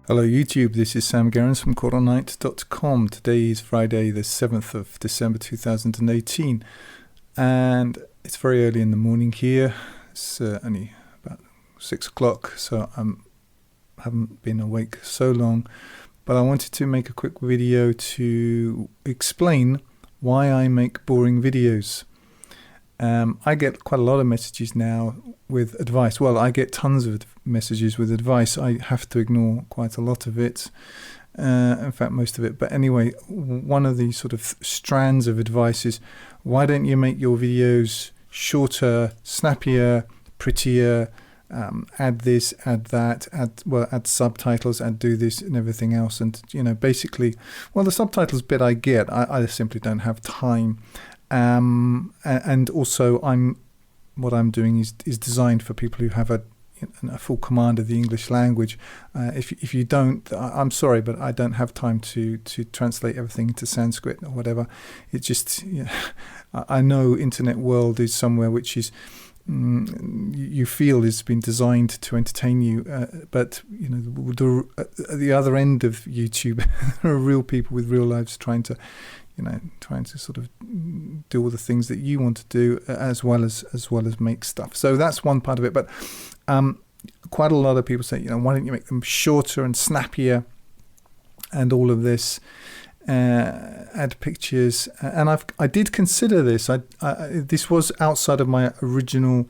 Hello YouTube, this is Sam Gerrans from Qur'anite.com. Today is Friday the 7th of December 2018 and it's very early in the morning here. It's only about 6 o'clock, so I haven't been awake so long, but I wanted to make a quick video to explain why I make boring videos. I get quite a lot of messages now with advice. Well, I get tons of messages with advice. I have to ignore quite a lot of it, in fact most of it. But anyway, one of the sort of strands of advice is, why don't you make your videos shorter, snappier, prettier, add this, add that, add subtitles, add do this and everything else. And basically, well, the subtitles bit I get, I simply don't have time. And also what I'm doing is designed for people who have a full command of the English language. If you don't, I'm sorry, but I don't have time to translate everything into Sanskrit or whatever. It's just, I know internet world is somewhere which is you feel has been designed to entertain you, but at the other end of YouTube there are real people with real lives trying to sort of do all the things that you want to do, as well as make stuff. So that's one part of it. But quite a lot of people say, why don't you make them shorter and snappier, and all of this, add pictures. And I did consider this. This was outside of my original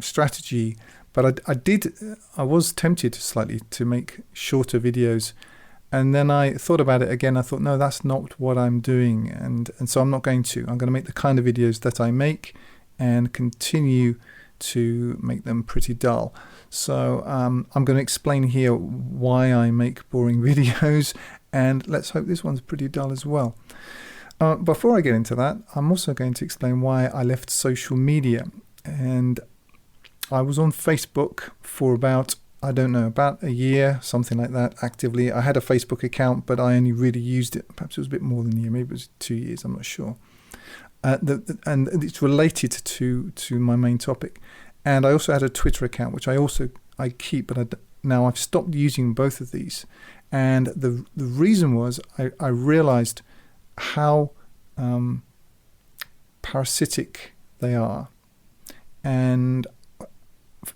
strategy, but I was tempted slightly to make shorter videos. And then I thought about it again. I thought, no, that's not what I'm doing. And so I'm not going to. I'm going to make the kind of videos that I make and continue to make them pretty dull. So I'm going to explain here why I make boring videos. And let's hope this one's pretty dull as well. Before I get into that, I'm also going to explain why I left social media. And I was on Facebook for about a year, something like that, actively. I had a Facebook account, but I only really used it, perhaps it was a bit more than a year, maybe it was 2 years, I'm not sure. And it's related to my main topic. And I also had a Twitter account, which I keep, but now I've stopped using both of these. And the reason was I realized how parasitic they are and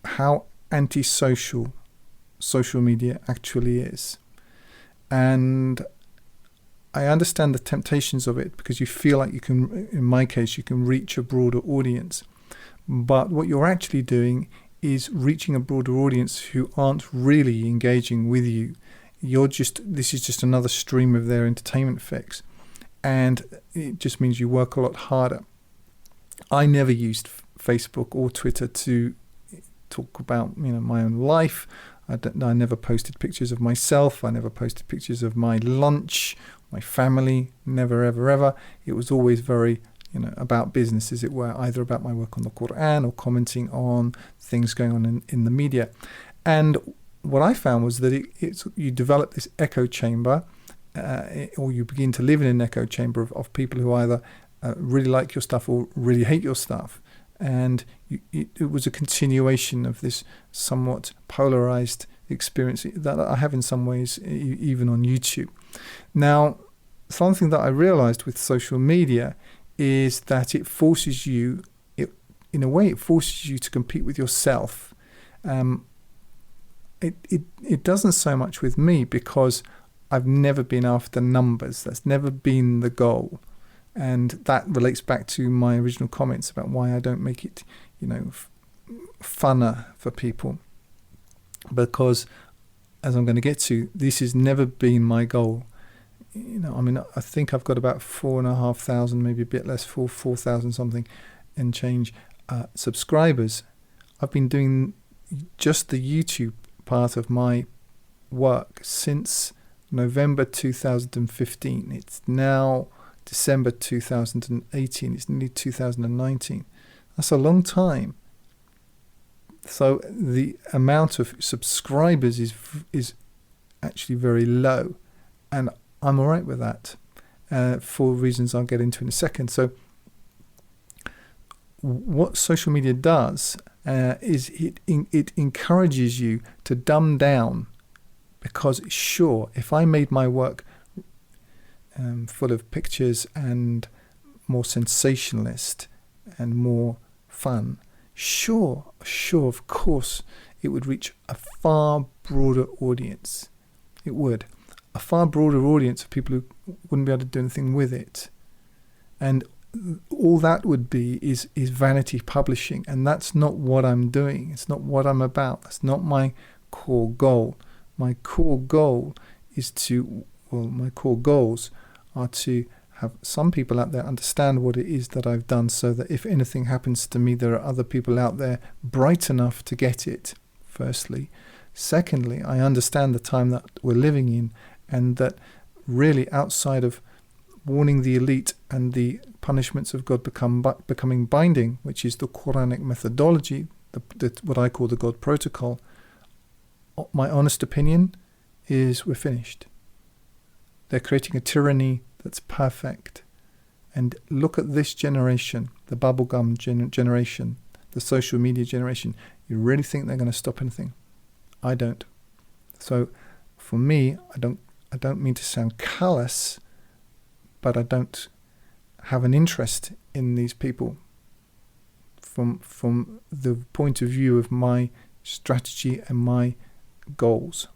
how antisocial social media actually is. And I understand the temptations of it, because you feel like you can, in my case, you can reach a broader audience. But what you're actually doing is reaching a broader audience who aren't really engaging with you. This is just another stream of their entertainment fix. And it just means you work a lot harder. I never used Facebook or Twitter to talk about my own life. I never posted pictures of myself. I never posted pictures of my lunch, my family. Never, ever, ever. It was always very about business, as it were, either about my work on the Qur'an or commenting on things going on in the media. And what I found was that you develop this echo chamber, or you begin to live in an echo chamber of people who either really like your stuff or really hate your stuff. And it was a continuation of this somewhat polarized experience that I have in some ways, even on YouTube. Now, something that I realized with social media is that it forces you, in a way, it forces you to compete with yourself. It doesn't so much with me, because I've never been after numbers. That's never been the goal. And that relates back to my original comments about why I don't make it, funner for people. Because, as I'm going to get to, this has never been my goal. I think I've got about 4,500, maybe a bit less, 4,000 something and change subscribers. I've been doing just the YouTube part of my work since November 2015. It's now December 2018. It's nearly 2019. That's a long time. So the amount of subscribers is actually very low, and I'm all right with that, for reasons I'll get into in a second. So what social media does is it encourages you to dumb down Because sure, if I made my work full of pictures and more sensationalist and more fun, sure, of course, it would reach a far broader audience. It would. A far broader audience of people who wouldn't be able to do anything with it. And all that would be is vanity publishing, and that's not what I'm doing. It's not what I'm about. That's not my core goal. My core goal my core goals are to have some people out there understand what it is that I've done, so that if anything happens to me, there are other people out there bright enough to get it, firstly. Secondly, I understand the time that we're living in, and that really outside of warning the elite and the punishments of God becoming binding, which is the Quranic methodology, what I call the God protocol, my honest opinion is we're finished. They're creating a tyranny that's perfect. And look at this generation, the bubblegum generation, the social media generation. You really think they're going to stop anything? I don't. So for me, I don't mean to sound callous, but I don't have an interest in these people from the point of view of my strategy and my goals.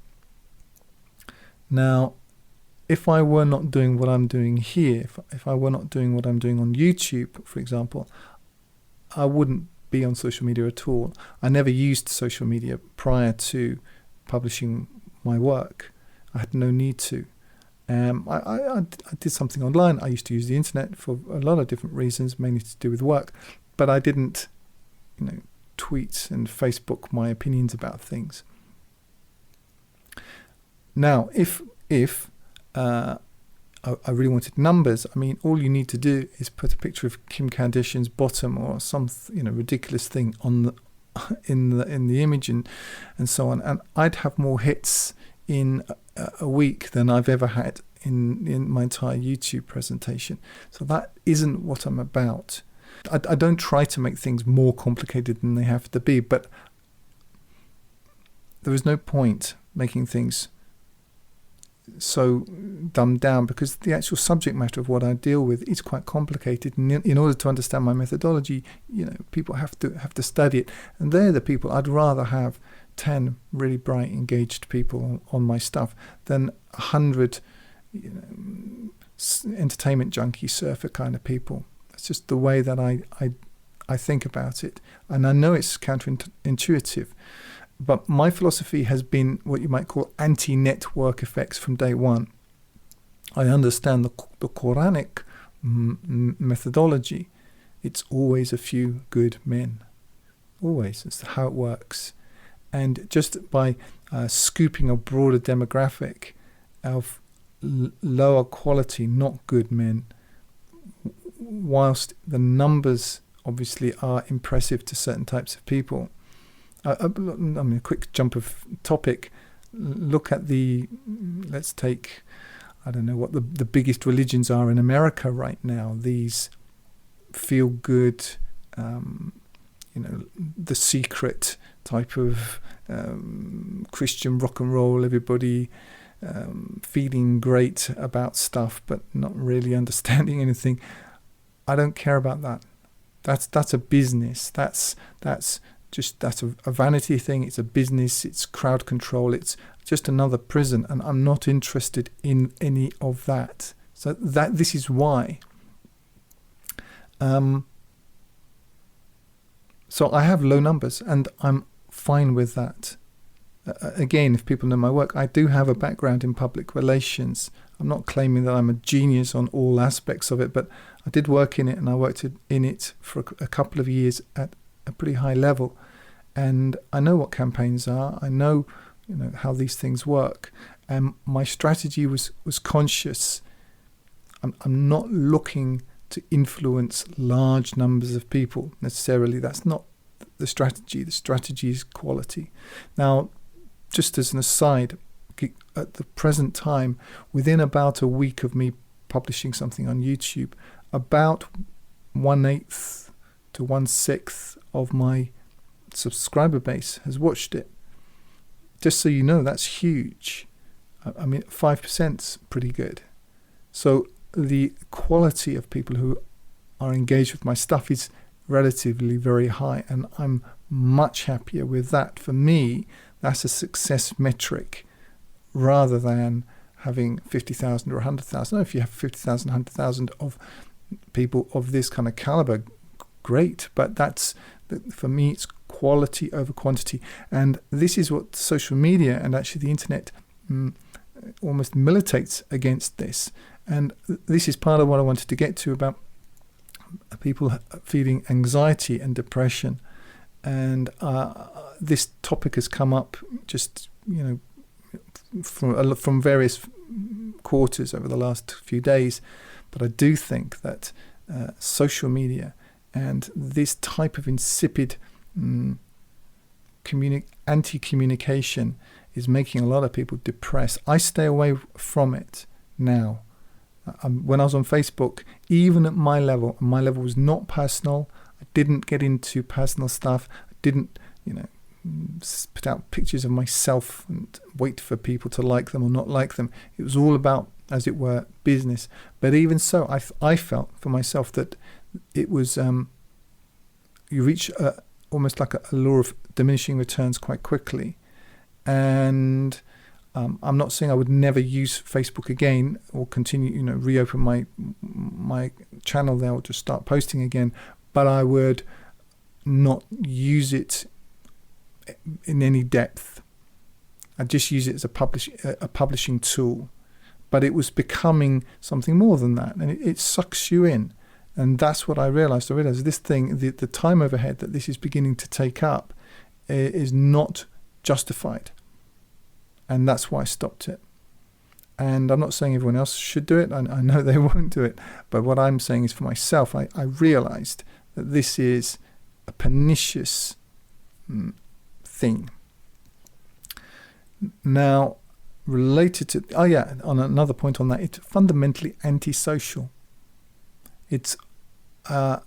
Now, if I were not doing what I'm doing here, if I were not doing what I'm doing on YouTube, for example, I wouldn't be on social media at all. I never used social media prior to publishing my work. I had no need to. I did something online. I used to use the internet for a lot of different reasons, mainly to do with work, but I didn't, tweet and Facebook my opinions about things. Now, if I really wanted numbers, I mean, all you need to do is put a picture of Kim Kardashian's bottom or some ridiculous thing on in the image and so on, and I'd have more hits in a week than I've ever had in my entire YouTube presentation. So that isn't what I'm about. I don't try to make things more complicated than they have to be, but there is no point making things so dumbed down, because the actual subject matter of what I deal with is quite complicated, and in order to understand my methodology, people have to study it, and they're the people I'd rather have 10 really bright, engaged people on my stuff than 100 entertainment junkie surfer kind of people. That's just the way that I think about it, and I know it's counterintuitive. But my philosophy has been what you might call anti-network effects from day one. I understand the Quranic methodology. It's always a few good men. Always. It's how it works. And just by scooping a broader demographic of lower quality, not good men, whilst the numbers obviously are impressive to certain types of people. I mean, a quick jump of topic. Look at let's take, I don't know what the biggest religions are in America right now. These feel good, The Secret type of Christian rock and roll, everybody feeling great about stuff, but not really understanding anything. I don't care about that. That's a business. That's a vanity thing. It's a business. It's crowd control. It's just another prison, and I'm not interested in any of that. So this is why. So I have low numbers, and I'm fine with that. Again, if people know my work, I do have a background in public relations. I'm not claiming that I'm a genius on all aspects of it, but I did work in it, and I worked in it for a couple of years at a pretty high level, and I know what campaigns are. I know, how these things work, and my strategy was conscious. I'm not looking to influence large numbers of people necessarily. That's not the strategy. The strategy is quality. Now, just as an aside, at the present time, within about a week of me publishing something on YouTube, about 1/8 to 1/6 of my subscriber base has watched it. Just so you know, that's huge. I mean, 5%'s pretty good. So the quality of people who are engaged with my stuff is relatively very high, and I'm much happier with that. For me, that's a success metric rather than having 50,000 or 100,000. If you have 50,000, 100,000 of people of this kind of caliber, great. But for me, it's quality over quantity. And this is what social media and actually the internet almost militates against this. And this is part of what I wanted to get to about people feeling anxiety and depression. And this topic has come up just, from various quarters over the last few days. But I do think that social media and this type of insipid anti-communication is making a lot of people depressed. I stay away from it now. When I was on Facebook, even at my level was not personal. I didn't get into personal stuff. I didn't, put out pictures of myself and wait for people to like them or not like them. It was all about, as it were, business. But even so, I felt for myself that it was, you reach almost like a law of diminishing returns quite quickly. And I'm not saying I would never use Facebook again or continue, reopen my channel there or just start posting again, but I would not use it in any depth. I just use it as a publishing tool. But it was becoming something more than that, and it sucks you in. And that's what I realized. I realized this thing, the time overhead that this is beginning to take up is not justified. And that's why I stopped it. And I'm not saying everyone else should do it. I know they won't do it. But what I'm saying is for myself, I realized that this is a pernicious thing. Now, related to, on another point on that, it's fundamentally antisocial. It's a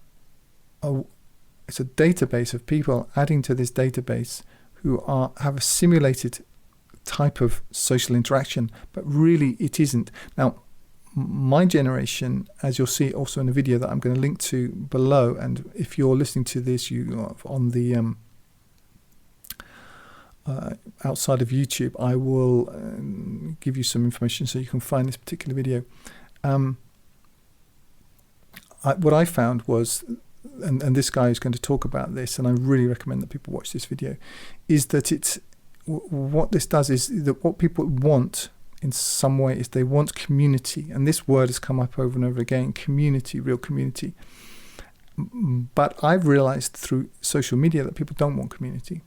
database of people adding to this database who have a simulated type of social interaction, but really it isn't. Now, my generation, as you'll see also in a video that I'm going to link to below, and if you're listening to this, you are on the outside of YouTube, I will give you some information so you can find this particular video. What I found was, and this guy is going to talk about this, and I really recommend that people watch this video, is that what this does is that what people want in some way is they want community, and this word has come up over and over again, community, real community. But I've realized through social media that people don't want community.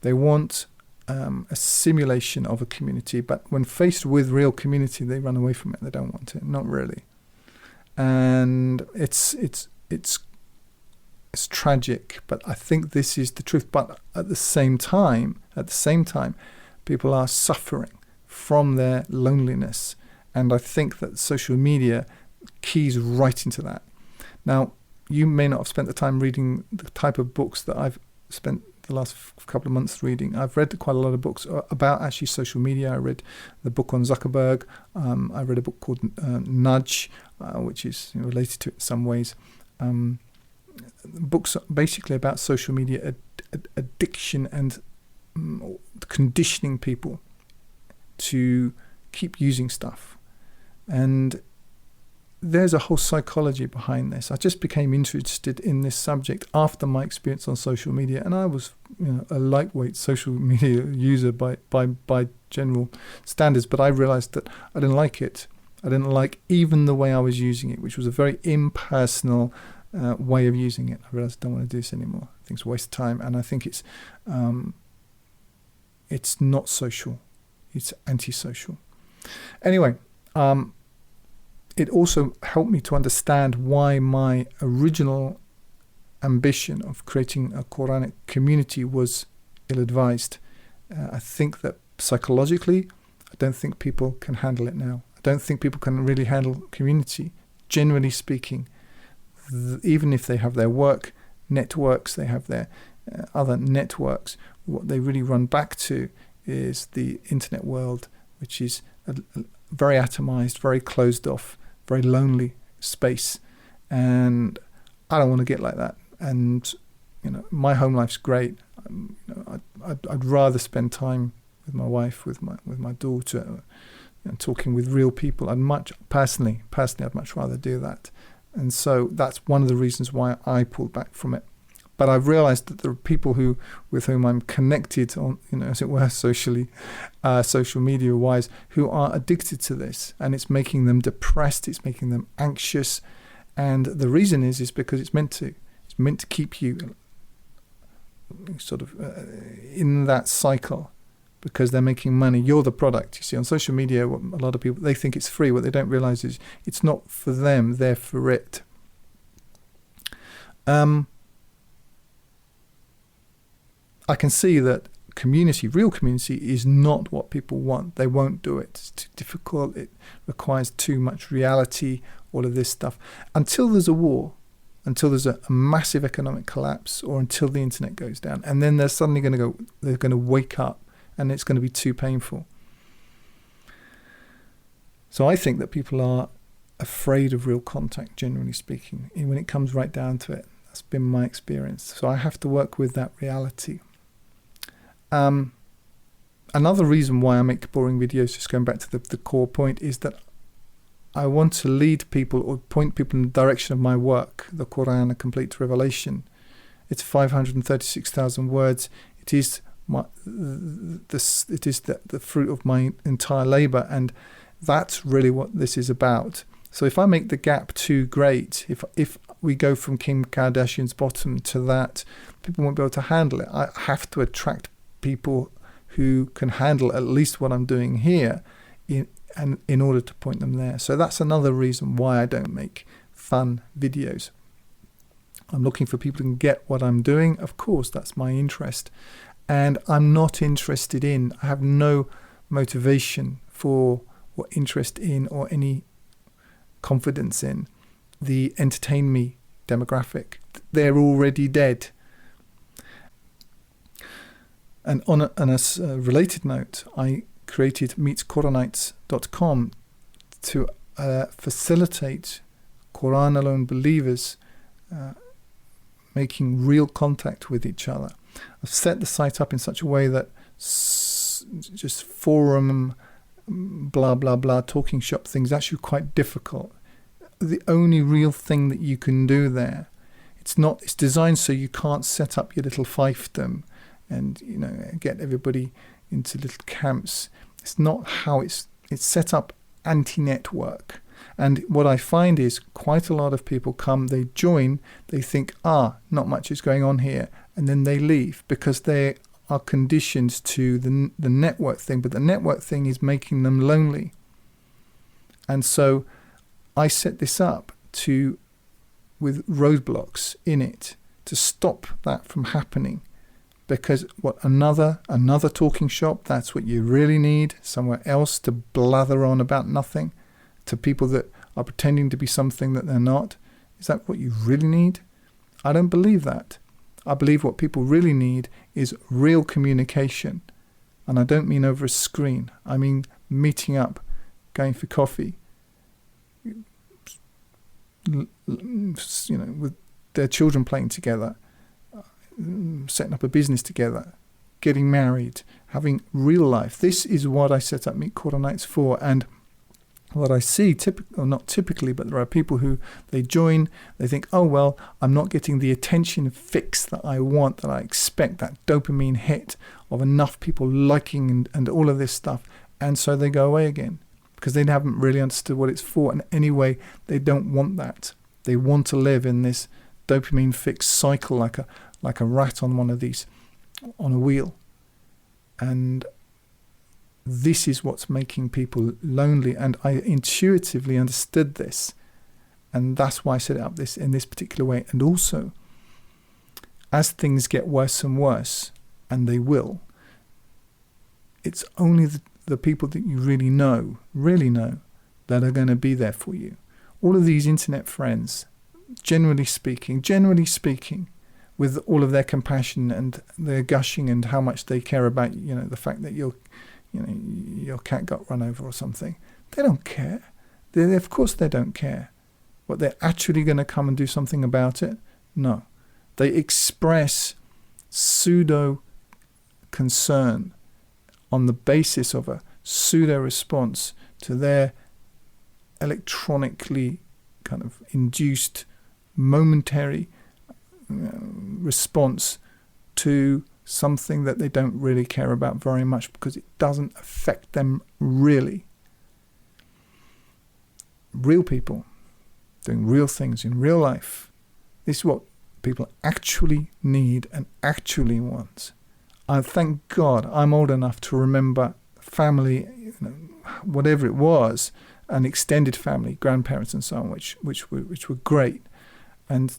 They want a simulation of a community, but when faced with real community, they run away from it. They don't want it, not really. And it's tragic, but I think this is the truth. But at the same time, people are suffering from their loneliness, and I think that social media keys right into that. Now, you may not have spent the time reading the type of books that I've spent the last couple of months reading. I've read quite a lot of books about actually social media. I read the book on Zuckerberg. I read a book called Nudge, which is related to it in some ways. Books basically about social media addiction and conditioning people to keep using stuff. And there's a whole psychology behind this. I just became interested in this subject after my experience on social media, and I was a lightweight social media user by general standards, but I realized that I didn't like it. I didn't like even the way I was using it, which was a very impersonal way of using it. I realized I don't want to do this anymore. I think it's a waste of time, and I think it's not social. It's antisocial. Anyway, it also helped me to understand why my original ambition of creating a Quranic community was ill-advised. I think that psychologically, I don't think people can handle it now. I don't think people can really handle community, generally speaking. Even if they have their work networks, they have their other networks, what they really run back to is the internet world, which is a very atomized, very closed off, very lonely space. And I don't want to get like that. And, my home life's great. I'd rather spend time with my wife, with my daughter, talking with real people. I'd much rather do that. And so that's one of the reasons why I pulled back from it. But I've realized that there are people with whom I'm connected on, as it were, socially, social media wise, who are addicted to this, and it's making them depressed. It's making them anxious. And the reason is because it's meant to keep you sort of in that cycle, because they're making money. You're the product. You see, on social media, a lot of people, they think it's free. What they don't realize is it's not for them, they're for it. I can see that real community is not what people want. They won't do it. It's too difficult. It requires too much reality, all of this stuff. Until there's a war, until there's a massive economic collapse, or until the internet goes down. And then they're suddenly they're going to wake up, and it's going to be too painful. So I think that people are afraid of real contact, generally speaking, when it comes right down to it. That's been my experience. So I have to work with that reality. Another reason why I make boring videos, just going back to the core point, is that I want to lead people or point people in the direction of my work, the Qur'an, a complete revelation. It's 536,000 words. It is the fruit of my entire labor, and that's really what this is about. So if I make the gap too great, if we go from Kim Kardashian's bottom to that, people won't be able to handle it. I have to attract people who can handle at least what I'm doing here in order to point them there. So that's another reason why I don't make fun videos. I'm looking for people who can get what I'm doing. Of course, that's my interest. And I'm not interested in, I have no motivation for or interest in or any confidence in the entertain me demographic. They're already dead. And on a related note, I created meetquranites.com to facilitate Quran alone believers making real contact with each other. I've set the site up in such a way that just forum, blah, blah, blah, talking shop things is actually quite difficult. The only real thing that you can do there, it's designed so you can't set up your little fiefdom and get everybody into little camps. It's not how it's set up anti-network. And what I find is quite a lot of people come, they join, they think, not much is going on here, and then they leave because they are conditioned to the network thing, but the network thing is making them lonely. And so I set this up with roadblocks in it to stop that from happening. Because another talking shop, that's what you really need, somewhere else to blather on about nothing, to people that are pretending to be something that they're not. Is that what you really need? I don't believe that. I believe what people really need is real communication. And I don't mean over a screen. I mean meeting up, going for coffee, with their children playing together, setting up a business together, getting married, having real life. This is what I set up Meet Quranites for. And what I see, not typically, but there are people who they join, they think, I'm not getting the attention fix that I want, that I expect, that dopamine hit of enough people liking and all of this stuff. And so they go away again because they haven't really understood what it's for. And anyway, they don't want that. They want to live in this dopamine fix cycle like a rat on one of these, on a wheel. And this is what's making people lonely. And I intuitively understood this. And that's why I set it up in this particular way. And also, as things get worse and worse, and they will, it's only the people that you really know, that are going to be there for you. All of these internet friends, generally speaking, with all of their compassion and their gushing and how much they care about, the fact that you're your cat got run over or something. They don't care. Of course they don't care. But they're actually going to come and do something about it? No. They express pseudo concern on the basis of a pseudo response to their electronically kind of induced momentary response to something that they don't really care about very much, because it doesn't affect them really. Real people doing real things in real life. This is what people actually need and actually want. I thank God I'm old enough to remember family, whatever it was, an extended family, grandparents and so on, which were great, and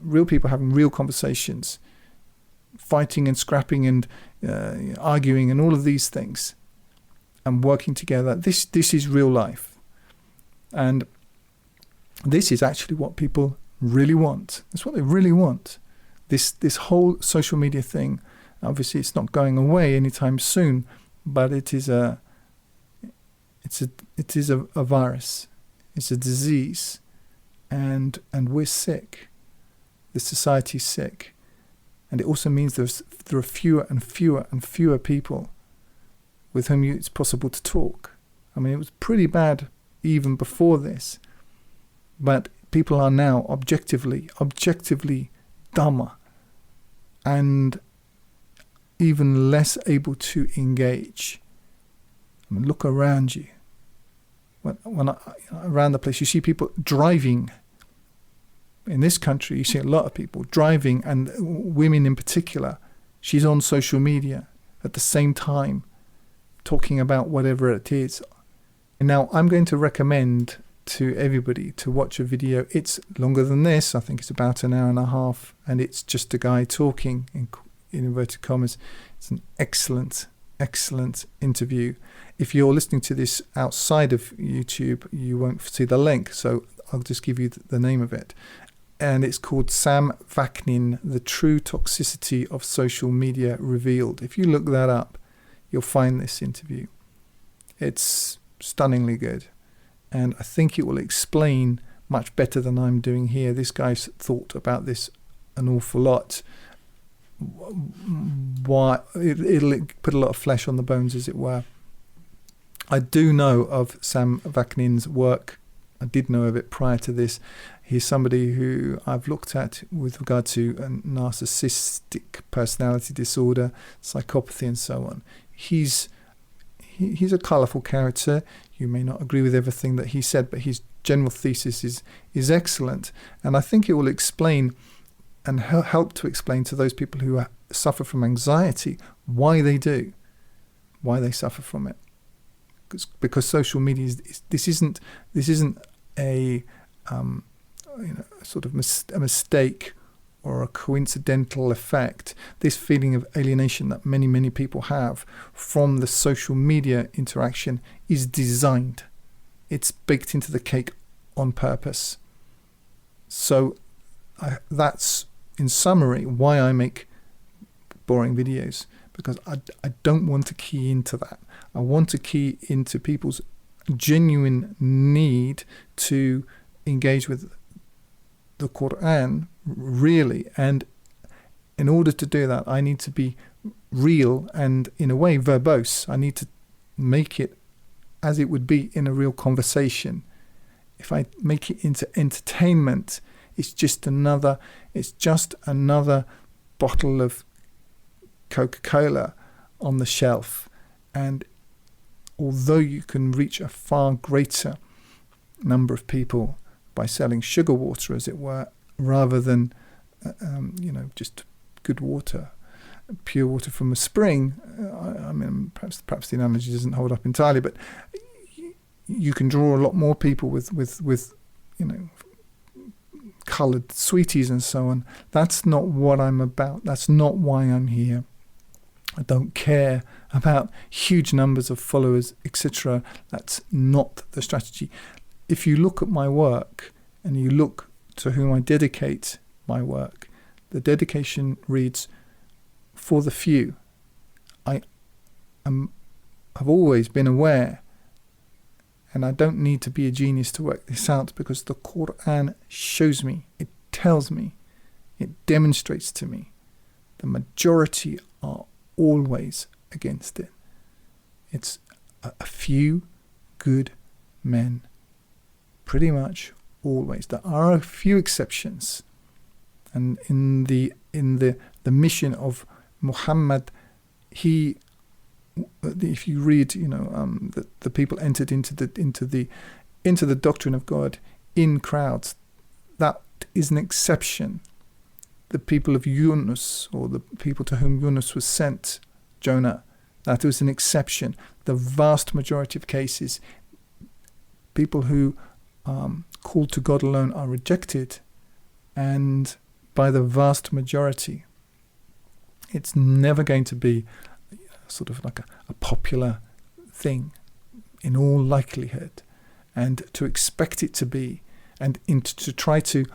real people having real conversations, fighting and scrapping and arguing and all of these things, and working together. This is real life, and this is actually what people really want. That's what they really want. This whole social media thing, obviously, it's not going away anytime soon, but it is a virus. It's a disease, and we're sick. The society's sick, and it also means there are fewer and fewer and fewer people with whom it's possible to talk. I mean, it was pretty bad even before this, but people are now objectively dumber and even less able to engage. I mean, look around you. Around the place, you see people driving. In this country, you see a lot of people driving, and women in particular. She's on social media at the same time, talking about whatever it is. And now I'm going to recommend to everybody to watch a video. It's longer than this. I think it's about an hour and a half, and it's just a guy talking in inverted commas. It's an excellent interview. If you're listening to this outside of YouTube, you won't see the link, so I'll just give you the name of it. And it's called Sam Vaknin, The True Toxicity of Social Media Revealed. If you look that up, you'll find this interview. It's stunningly good, and I think it will explain much better than I'm doing here. This guy's thought about this an awful lot. Why it'll put a lot of flesh on the bones, as it were. I do know of Sam Vaknin's work. I did know of it prior to this. He's somebody who I've looked at with regard to a narcissistic personality disorder, psychopathy and so on. He's a colourful character. You may not agree with everything that he said, but his general thesis is excellent. And I think it will explain and help to explain to those people who suffer from anxiety why they suffer from it. Because social media this isn't a sort of a mistake or a coincidental effect. This feeling of alienation that many people have from the social media interaction is designed. It's baked into the cake on purpose. So that's, in summary, why I make boring videos, because I don't want to key into that. I want to key into people's genuine need to engage with the Qur'an really, and in order to do that I need to be real and in a way verbose. I need to make it as it would be in a real conversation. If I make it into entertainment, it's just another bottle of Coca-Cola on the shelf. And although you can reach a far greater number of people by selling sugar water, as it were, rather than just good water, pure water from a spring. I mean, perhaps the analogy doesn't hold up entirely, but you can draw a lot more people with coloured sweeties and so on. That's not what I'm about. That's not why I'm here. I don't care about huge numbers of followers, etc. That's not the strategy. If you look at my work and you look to whom I dedicate my work, the dedication reads, for the few. I am I've always been aware, and I don't need to be a genius to work this out, because the Qur'an shows me, it tells me, it demonstrates to me, the majority are always against it. It's a few good men, pretty much always. There are a few exceptions, and in the mission of Muhammad, if you read, the people entered into the doctrine of God in crowds. That is an exception. The people of Yunus, or the people to whom Yunus was sent, Jonah, that was an exception. The vast majority of cases, people who call to God alone are rejected, and by the vast majority, it's never going to be sort of like a popular thing in all likelihood. And to expect it to be, and to try to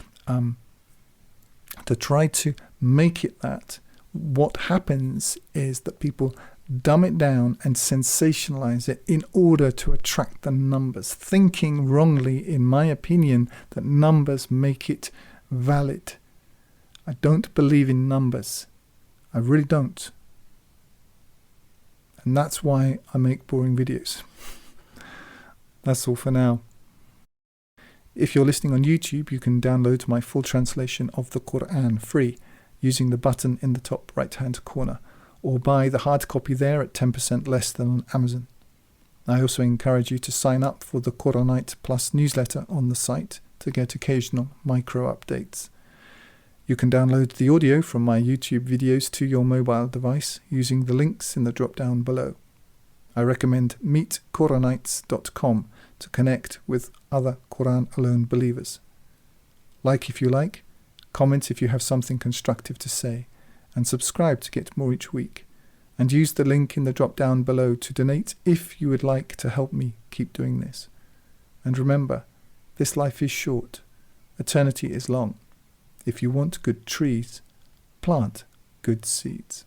make it that, what happens is that people dumb it down and sensationalize it in order to attract the numbers, thinking wrongly, in my opinion, that numbers make it valid. I don't believe in numbers. I really don't. And that's why I make boring videos. That's all for now. If you're listening on YouTube, you can download my full translation of the Qur'an free using the button in the top right-hand corner, or buy the hard copy there at 10% less than on Amazon. I also encourage you to sign up for the Qur'anite Plus newsletter on the site to get occasional micro updates. You can download the audio from my YouTube videos to your mobile device using the links in the drop-down below. I recommend meetquranites.com to connect with other Qur'an-alone believers. Like if you like, comment if you have something constructive to say, and subscribe to get more each week. And use the link in the drop-down below to donate if you would like to help me keep doing this. And remember, this life is short, eternity is long. If you want good trees, plant good seeds.